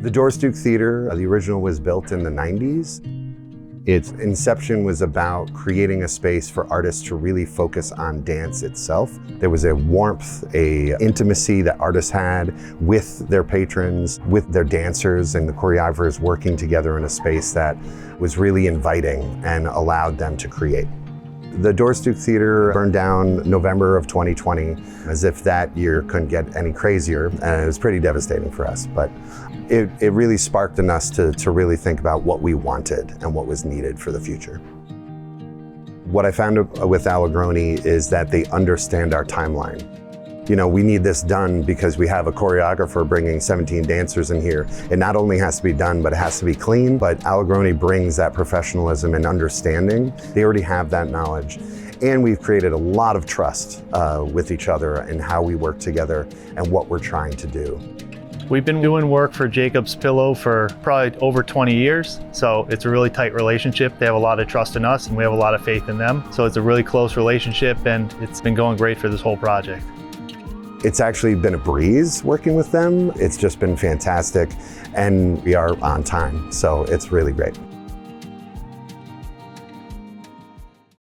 The Doris Duke Theatre, the original was built in the 90s. Its inception was about creating a space for artists to really focus on dance itself. There was a warmth, a intimacy that artists had with their patrons, with their dancers and the choreographers working together in a space that was really inviting and allowed them to create. The Doris Duke Theatre burned down November of 2020, as if that year couldn't get any crazier, and it was pretty devastating for us. But it really sparked in us to really think about what we wanted and what was needed for the future. What I found with Allegrone is that they understand our timeline. You know, we need this done because we have a choreographer bringing 17 dancers in here. It not only has to be done, but it has to be clean. But Allegrone brings that professionalism and understanding. They already have that knowledge. And we've created a lot of trust with each other and how we work together and what we're trying to do. We've been doing work for Jacob's Pillow for probably over 20 years, so it's a really tight relationship. They have a lot of trust in us and we have a lot of faith in them. So it's a really close relationship and it's been going great for this whole project. It's actually been a breeze working with them. It's just been fantastic and we are on time, so it's really great.